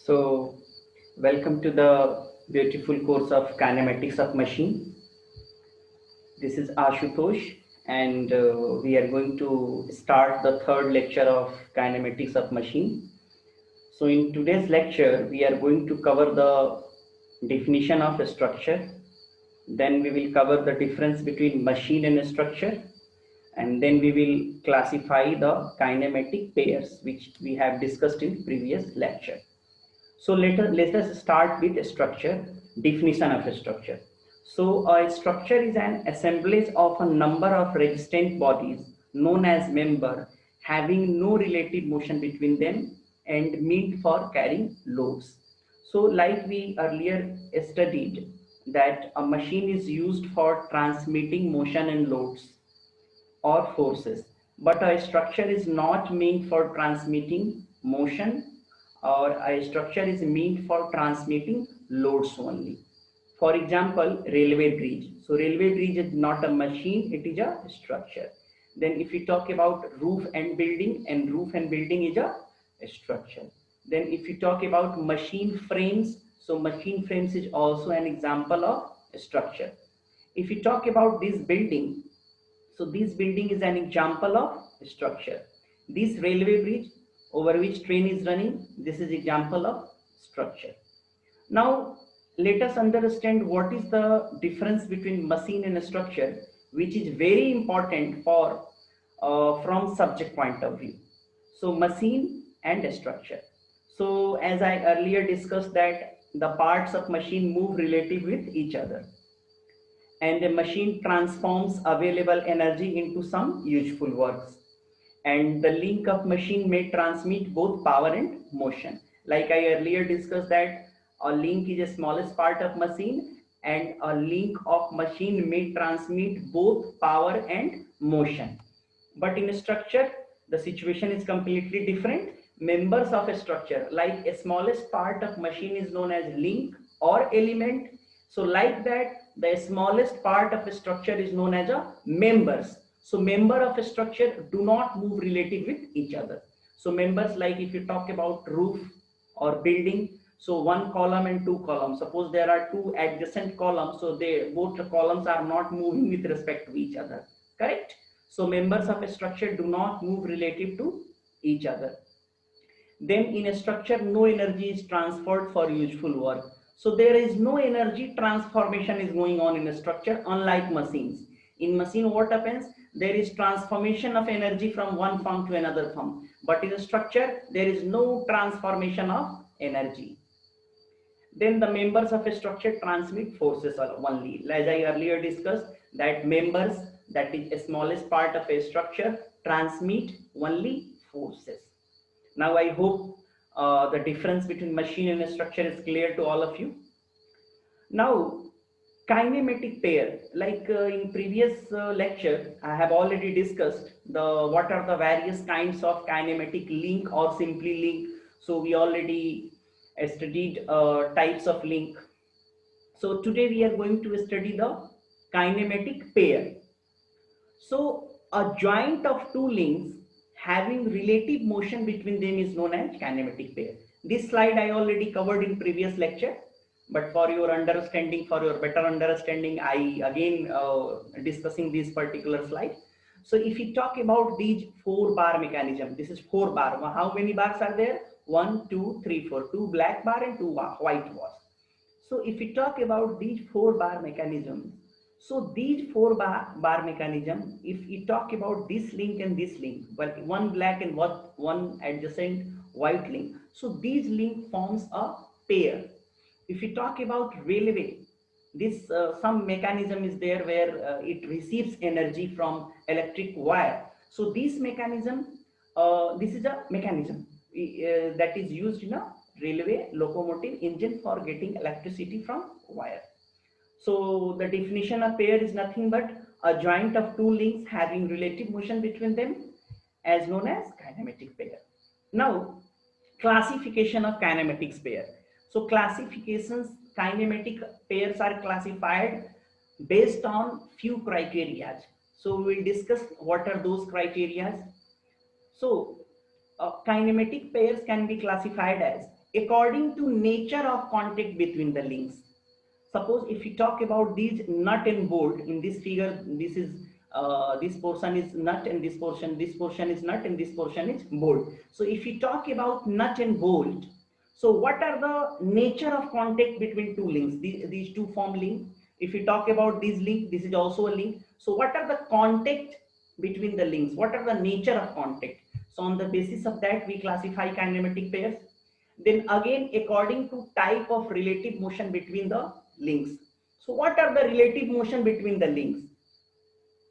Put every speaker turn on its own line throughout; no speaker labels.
So, welcome to the beautiful course of Kinematics of Machine. This is Ashutosh, and we are going to start the third lecture of Kinematics of Machine. So, in today's lecture, we are going to cover the definition of a structure. Then we will cover the difference between machine and structure, and then we will classify the kinematic pairs, which we have discussed in previous lecture. So let us start with structure, definition of a structure. So a structure is an assemblage of a number of resistant bodies known as member having no relative motion between them and meant for carrying loads. So like we earlier studied that a machine is used for transmitting motion and loads or forces, but a structure is not meant for transmitting motion, or a structure is meant for transmitting loads only. For example, railway bridge. So railway bridge is not a machine, it is a structure. Then if we talk about roof and roof and building is a structure. Then if we talk about machine frames, so machine frames is also an example of structure. If we talk about this building, so this building is an example of structure. This railway bridge over which train is running, this is example of structure. Now let us understand what is the difference between machine and structure, which is very important for from subject point of view. So machine and structure. So as I earlier discussed that the parts of machine move relative with each other, and a machine transforms available energy into some useful works, and the link of machine may transmit both power and motion. Like I earlier discussed that a link is the smallest part of machine, and a link of machine may transmit both power and motion. But in a structure the situation is completely different. Members of a structure, like a smallest part of machine is known as link or element, so like that the smallest part of a structure is known as a members. So member of a structure do not move relative with each other. So members, like if you talk about roof or building, so one column and two columns, suppose there are two adjacent columns, so they both the columns are not moving with respect to each other, correct? So members of a structure do not move relative to each other. Then in a structure no energy is transferred for useful work. So there is no energy transformation is going on in a structure, unlike machines. In machine what happens, there is transformation of energy from one form to another form, but in a structure there is no transformation of energy. Then the members of a structure transmit forces only. As I earlier discussed that members, that is the smallest part of a structure, transmit only forces. Now I hope the difference between machine and structure is clear to all of you. Now kinematic pair, like in previous lecture I have already discussed the what are the various kinds of kinematic link or simply link. So we already studied types of link. So today we are going to study the kinematic pair. So a joint of two links having relative motion between them is known as kinematic pair. This slide I already covered in previous lecture, but for your understanding, for your better understanding, I again discussing this particular slide. So if you talk about these 4-bar mechanism, this is 4 bar. How many bars are there? 1, 2, 3, 4. 2 black bar and 2 white bars. So if we talk about these 4-bar mechanism, so these 4-bar mechanism, if we talk about this link and this link, well, one black and one adjacent white link, so these link forms a pair. If we talk about railway, this some mechanism is there where it receives energy from electric wire. So this mechanism, this is a mechanism that is used in a railway locomotive engine for getting electricity from wire. So the definition of pair is nothing but a joint of two links having relative motion between them, as known as kinematic pair. Now classification of kinematics pair. So classifications, kinematic pairs are classified based on few criteria. So we will discuss what are those criteria. So kinematic pairs can be classified as according to nature of contact between the links. Suppose if we talk about these nut and bolt in this figure, this is this portion is nut and this portion is nut and this portion is bolt. So if we talk about nut and bolt, so what are the nature of contact between two links? These two form link. If we talk about this link, this is also a link. So what are the contact between the links? What are the nature of contact? So on the basis of that, we classify kinematic pairs. Then again, according to type of relative motion between the links. So what are the relative motion between the links?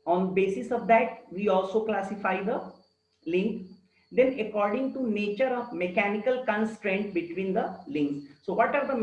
On basis of that, we also classify the link. Then according to nature of mechanical constraint between the links. So what are the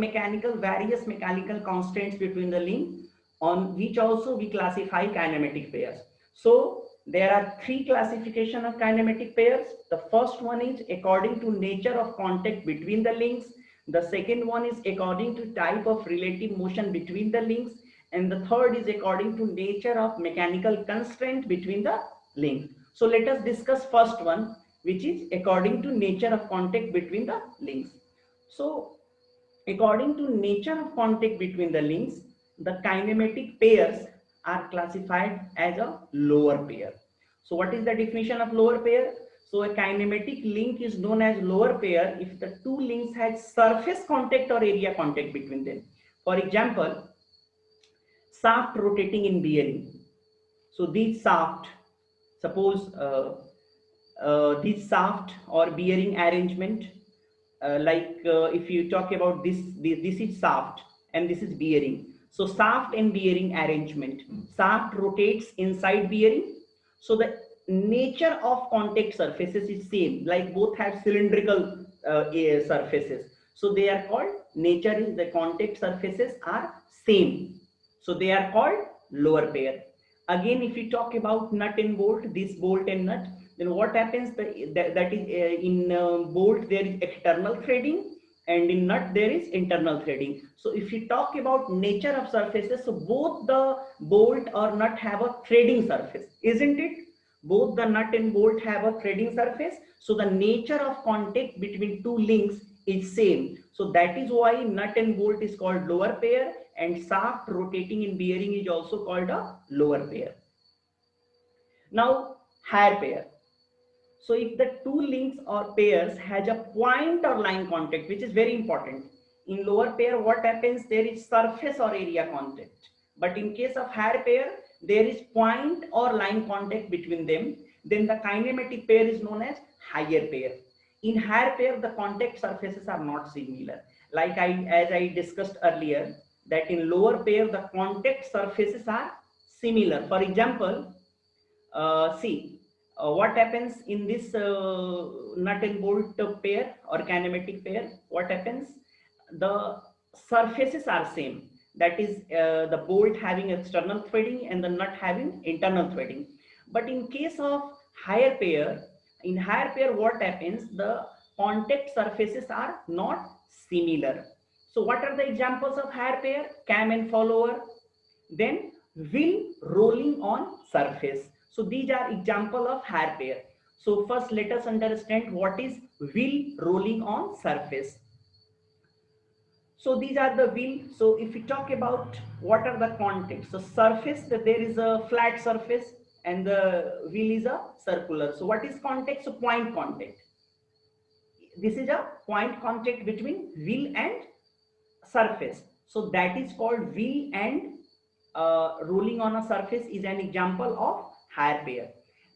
various mechanical constraints between the link, on which also we classify kinematic pairs. So there are three classification of kinematic pairs. The first one is according to nature of contact between the links. The second one is according to type of relative motion between the links. And the third is according to nature of mechanical constraint between the link. So let us discuss first one, which is according to nature of contact between the links. So according to nature of contact between the links, the kinematic pairs are classified as a lower pair. So what is the definition of lower pair? So a kinematic link is known as lower pair if the two links had surface contact or area contact between them. For example, shaft rotating in bearing. So these shaft, suppose this shaft or bearing arrangement, if you talk about this is shaft and this is bearing. So shaft and bearing arrangement, shaft rotates inside bearing. So the nature of contact surfaces is same, like both have cylindrical surfaces. So they are called, nature is the contact surfaces are same. So they are called lower pair. Again, if we talk about nut and bolt, this bolt and nut, then what happens? That is in bolt there is external threading, and in nut there is internal threading. So if we talk about nature of surfaces, so both the bolt or nut have a threading surface, isn't it? Both the nut and bolt have a threading surface. So the nature of contact between two links is same. So that is why nut and bolt is called lower pair, and shaft rotating in bearing is also called a lower pair. Now higher pair. So if the two links or pairs has a point or line contact, which is very important. In lower pair, what happens? There is surface or area contact. But in case of higher pair, there is point or line contact between them. Then the kinematic pair is known as higher pair. In higher pair, the contact surfaces are not similar. As I discussed earlier, that in lower pair, the contact surfaces are similar. For example, see, what happens in this nut and bolt pair or kinematic pair? What happens? The surfaces are same. That is the bolt having external threading and the nut having internal threading. But in case of higher pair, in higher pair, what happens? The contact surfaces are not similar. So what are the examples of higher pair? Cam and follower. Then wheel rolling on surface. So these are example of higher pair. So first let us understand what is wheel rolling on surface. So these are the wheel. So if we talk about what are the contacts, so surface, that there is a flat surface and the wheel is a circular. So what is contact? So point contact. This is a point contact between wheel and surface. So that is called wheel, and rolling on a surface is an example of higher pair.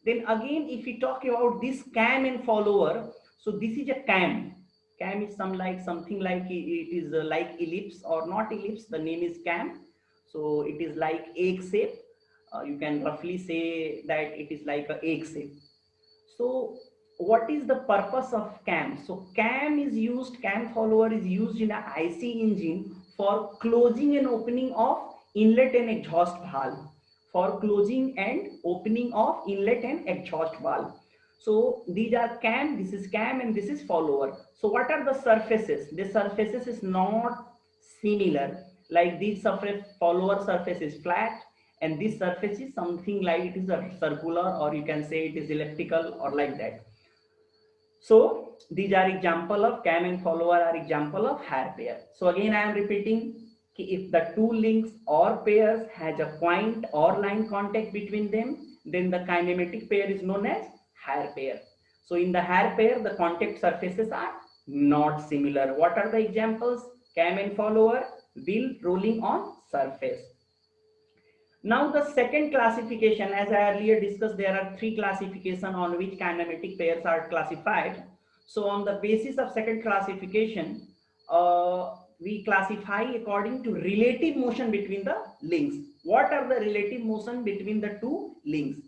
Then again, if we talk about this cam and follower, so this is a cam. Cam is something like it is like ellipse or not ellipse. The name is cam. So it is like egg shape. You can roughly say that it is like a egg shape. So what is the purpose of cam? So cam follower is used in an IC engine for closing and opening of inlet and exhaust valve. For closing and opening of inlet and exhaust valve. So these are cam, this is cam, and this is follower. So what are the surfaces? The surfaces is not similar. Like this surface, follower surface is flat, and this surface is something like it is a circular, or you can say it is elliptical or like that. So these are example of cam and follower are example of hair pair. So again I am repeating, if the two links or pairs has a point or line contact between them, then the kinematic pair is known as hair pair. So in the hair pair, the contact surfaces are not similar. What are the examples? Cam and follower, wheel rolling on surface. Now the second classification, as I earlier discussed, there are three classifications on which kinematic pairs are classified. So on the basis of second classification, we classify according to relative motion between the links. What are the relative motion between the two links?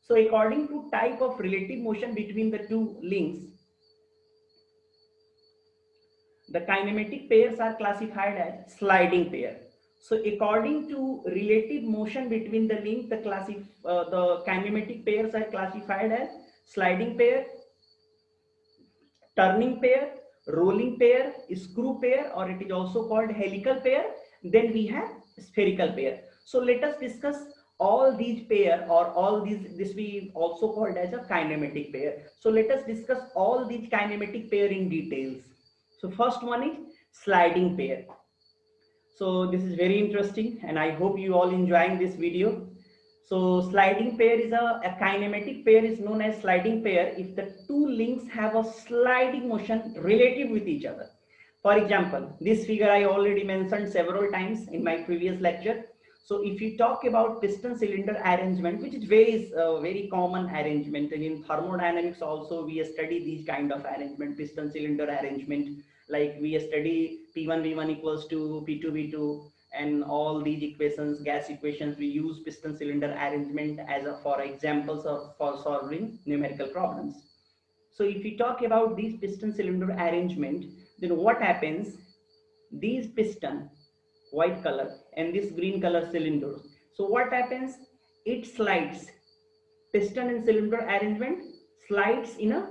So according to type of relative motion between the two links, the kinematic pairs are classified as sliding pair. So according to relative motion between the link, the kinematic pairs are classified as sliding pair, turning pair, rolling pair, screw pair, or it is also called helical pair. Then we have spherical pair. So let us discuss all these pair, or all these, this we also called as a kinematic pair. So let us discuss all these kinematic pair in details. So first one is sliding pair. So this is very interesting and I hope you all enjoying this video. So sliding pair is a kinematic pair is known as sliding pair if the two links have a sliding motion relative with each other. For example, this figure I already mentioned several times in my previous lecture. So if you talk about piston cylinder arrangement, which is very common arrangement, and in thermodynamics also we study these kind of arrangement, piston cylinder arrangement, like we study P1 V1 equals to P2 V2 and all these equations, gas equations, we use piston cylinder arrangement as a for examples of for solving numerical problems. So if we talk about these piston cylinder arrangement, then what happens? These piston, white color, and this green color cylinders. So what happens? It slides. Piston and cylinder arrangement slides in a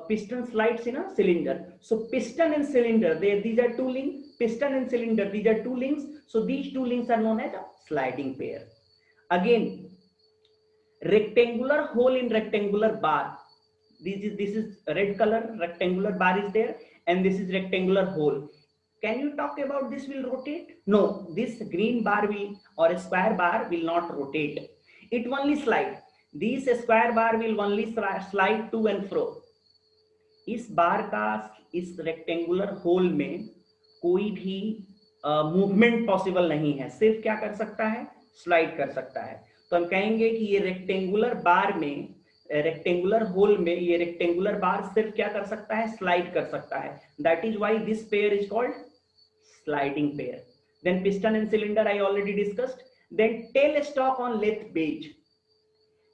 piston slides in a cylinder. So piston and cylinder, these are two links. Piston and cylinder, these are two links. So these two links are known as a sliding pair. Again, rectangular hole in rectangular bar. This is red color, rectangular bar is there, and this is rectangular hole. Can you talk about this will rotate? No, this green bar will, or a square bar will not rotate. It only slide. This square bar will only slide to and fro. इस बार का इस rectangular whole में कोई भी movement possible नहीं है, सिर्फ क्या कर सकता है? स्लाइड कर सकता है. तो हम कहेंगे कि ये रेक्टेंगुलर बार में, रेक्टेंगुलर होल में ये रेक्टेंगुलर बार सिर्फ क्या कर सकता है? स्लाइड कर सकता है. That is why this pair is called sliding pair. Then piston and cylinder I already discussed. Then tail stock on lathe bed.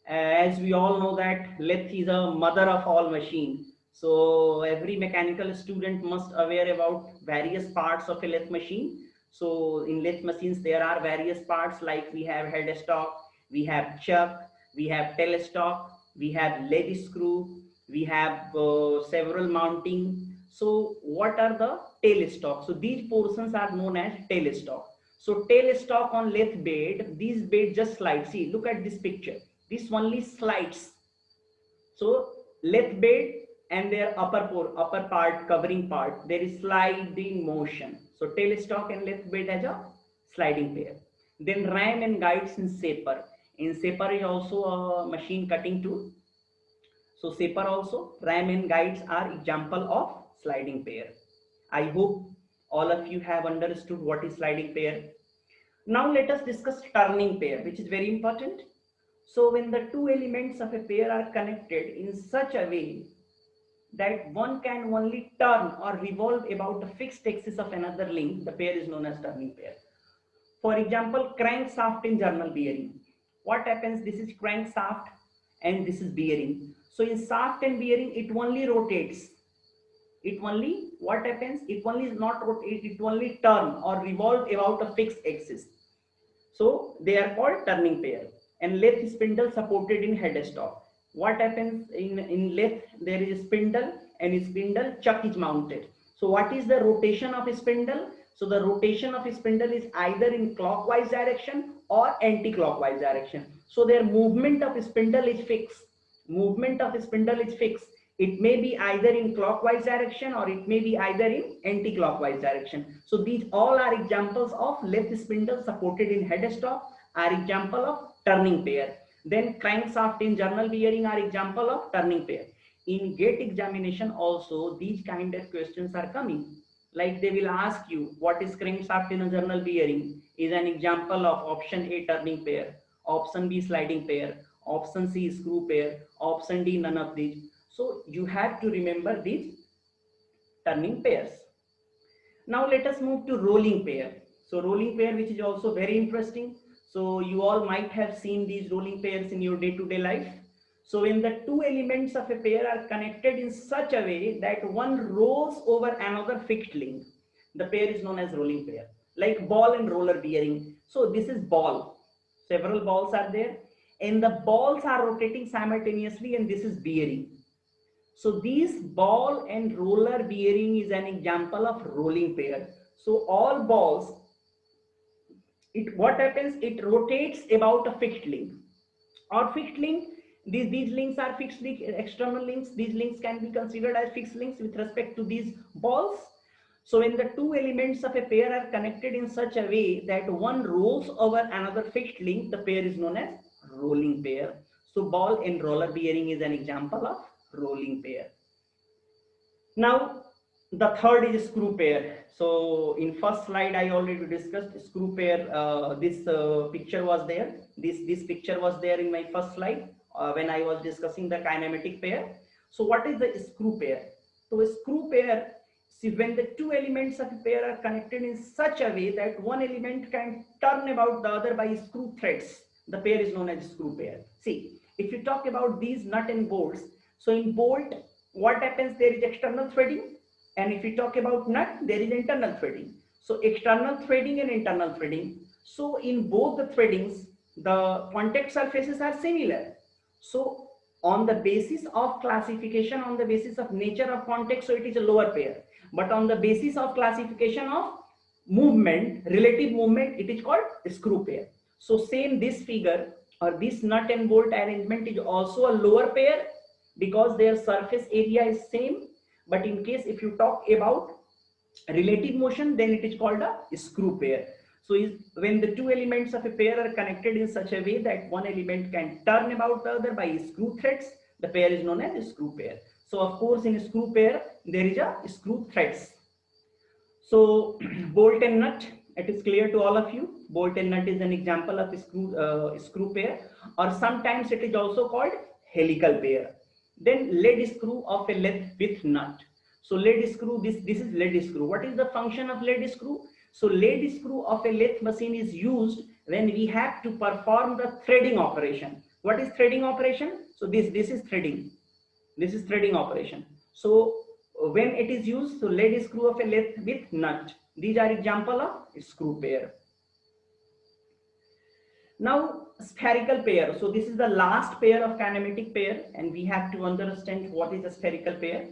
As we all know that lathe is a mother of all machine. So every mechanical student must aware about various parts of a lathe machine. So in lathe machines there are various parts, like we have head stock, we have chuck, we have tail stock, we have lathe screw, we have several mounting. So what are the tail stock? So these portions are known as tail stock. So tail stock on lathe bed, these bed just slide. See, look at this picture. This only slides. So lathe bed and their upper part, covering part, there is sliding motion. So tail stock and lathe bed as a sliding pair. Then ram and guides in saper. In saper is also a machine cutting tool. So saper also, ram and guides are example of sliding pair. I hope all of you have understood what is sliding pair. Now let us discuss turning pair, which is very important. So when the two elements of a pair are connected in such a way that one can only turn or revolve about a fixed axis of another link, the pair is known as turning pair. For example, crankshaft in journal bearing. What happens? This is crankshaft and this is bearing. So in shaft and bearing, it only rotates. It only, what happens? It only is not rotate, it only turn or revolve about a fixed axis. So they are called turning pair. And lathe spindle supported in headstock. What happens in lathe? There is a spindle and a spindle chuck is mounted. So what is the rotation of a spindle? So the rotation of a spindle is either in clockwise direction or anti-clockwise direction. So their movement of a spindle is fixed. Movement of a spindle is fixed. It may be either in clockwise direction or it may be either in anti-clockwise direction. So these all are examples of left spindle supported in headstock, are example of turning pair. Then crankshaft in journal bearing are example of turning pair. In GATE examination also these kind of questions are coming. Like they will ask you what is crankshaft in a journal bearing, is an example of option A turning pair, option B sliding pair, option C screw pair, option D none of these. So you have to remember these turning pairs. Now let us move to rolling pair. So rolling pair, which is also very interesting. So you all might have seen these rolling pairs in your day-to-day life. So when the two elements of a pair are connected in such a way that one rolls over another fixed link, the pair is known as rolling pair. Like ball and roller bearing. So this is ball. Several balls are there and the balls are rotating simultaneously, and this is bearing. So these ball and roller bearing is an example of rolling pair. So all balls, what happens, it rotates about a fixed link or fixed link. These links are fixed link, external links. These links can be considered as fixed links with respect to these balls. So when the two elements of a pair are connected in such a way that one rolls over another fixed link, the pair is known as rolling pair. So ball and roller bearing is an example of rolling pair. Now the third is screw pair. So in first slide I already discussed screw pair. This picture was there. This picture was there in my first slide when I was discussing the kinematic pair. So what is the screw pair? So a screw pair, see, when the two elements of a pair are connected in such a way that one element can turn about the other by screw threads, the pair is known as screw pair. See, if you talk about these nut and bolts, so in bolt what happens, there is external threading, and if we talk about nut, there is internal threading. So external threading and internal threading. So in both the threadings the contact surfaces are similar. So on the basis of classification, on the basis of nature of contact, so it is a lower pair, but on the basis of classification of movement, relative movement, it is called screw pair. So same this figure or this nut and bolt arrangement is also a lower pair because their surface area is same. But in case if you talk about relative motion, then it is called a screw pair. So when the two elements of a pair are connected in such a way that one element can turn about the other by screw threads, the pair is known as screw pair. So of course in screw pair there is a screw threads. So bolt and nut, it is clear to all of you. Bolt and nut is an example of screw pair, or sometimes it is also called helical pair. Then lead screw of a lathe with nut. So lead screw, this is lead screw. What is the function of lead screw? So lead screw of a lathe machine is used when we have to perform the threading operation. What is threading operation? So this is threading. This is threading operation. So when it is used, so lead screw of a lathe with nut. These are example of screw pair. Now spherical pair. So this is the last pair of kinematic pair, and we have to understand what is a spherical pair.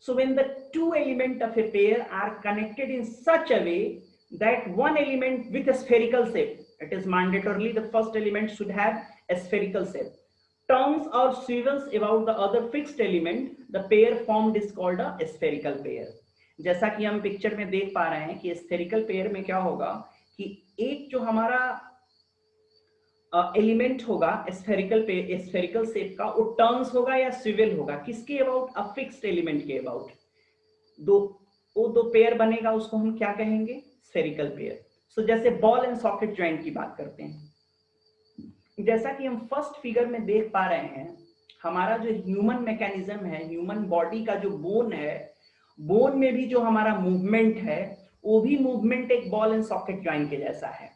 So when the two elements of a pair are connected in such a way that one element with a spherical shape, it is mandatorily the first element should have a spherical shape, turns or swivels about the other fixed element, the pair formed is called a spherical pair. जैसा कि हम picture में देख पा रहे हैं कि spherical pair में क्या होगा कि एक जो हमारा एलिमेंट होगा स्फेरिकल शेप का, वो टर्न्स होगा या स्विवेल होगा, किसके अबाउट? अ फिक्स्ड एलिमेंट के अबाउट. दो पेयर बनेगा, उसको हम क्या कहेंगे? Spherical pair. सो जैसे बॉल एंड सॉकेट ज्वाइंट की बात करते हैं, जैसा कि हम फर्स्ट फिगर में देख पा रहे हैं, हमारा जो ह्यूमन मैकेनिज्म है, ह्यूमन बॉडी का जो बोन है, बोन में भी जो हमारा मूवमेंट है वो भी मूवमेंट एक बॉल एंड सॉकेट ज्वाइंट के जैसा है.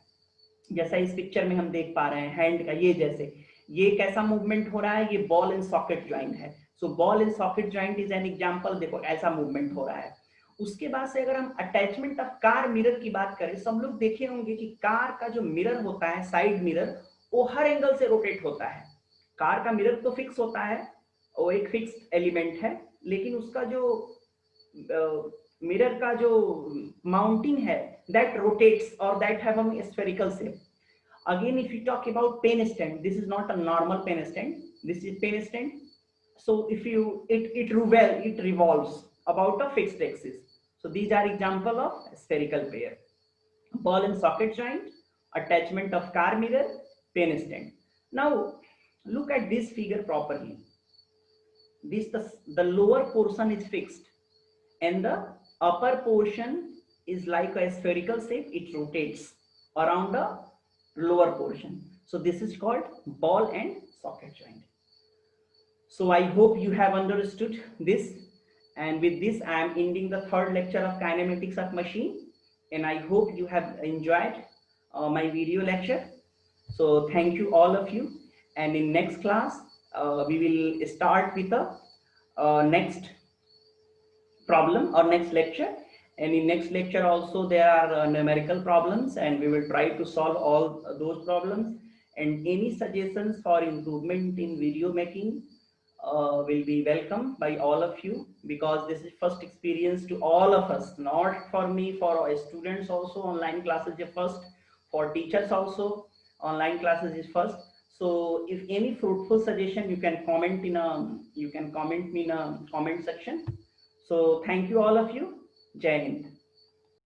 जैसा इस पिक्चर में हम देख पा रहे हैं हैंड का, ये जैसे ये कैसा मूवमेंट हो रहा है, ये बॉल एंड सॉकेट ज्वाइंट है. सो ball and socket joint is an example. देखो ऐसा मूवमेंट हो रहा है. उसके बाद से अगर हम अटैचमेंट ऑफ कार मिरर की बात करें, सब लोग देखे होंगे कि कार का जो मिरर होता है, साइड मिरर, वो हर एंगल से रोटेट होता है. कार का मिरर तो फिक्स होता है, वो एक फिक्स्ड एलिमेंट है, लेकिन उसका जो मिरर का जो माउंटिंग है, दैट रोटेट्स और that have a spherical shape. Again, if you talk about pen stand, this is not a normal pen stand. This is pen stand. So if you it revolves about a fixed axis. So these are example of spherical pair: ball and socket joint, attachment of car mirror, pen stand. Now look at this figure properly. The lower portion is fixed and the upper portion is like a spherical shape. It rotates around the lower portion. So this is called ball and socket joint. So I hope you have understood this, and with this I am ending the third lecture of kinematics of machine, and I hope you have enjoyed my video lecture. So thank you all of you, and in next class we will start with the next problem or next lecture. And in next lecture also there are numerical problems, and we will try to solve all those problems. And any suggestions for improvement in video making will be welcome by all of you, because this is first experience to all of us, not for me, for our students also. Online classes is first, for teachers also online classes is first. So if any fruitful suggestion, you can comment in a you can comment me in a comment section. So thank you all of you. Jai Hind.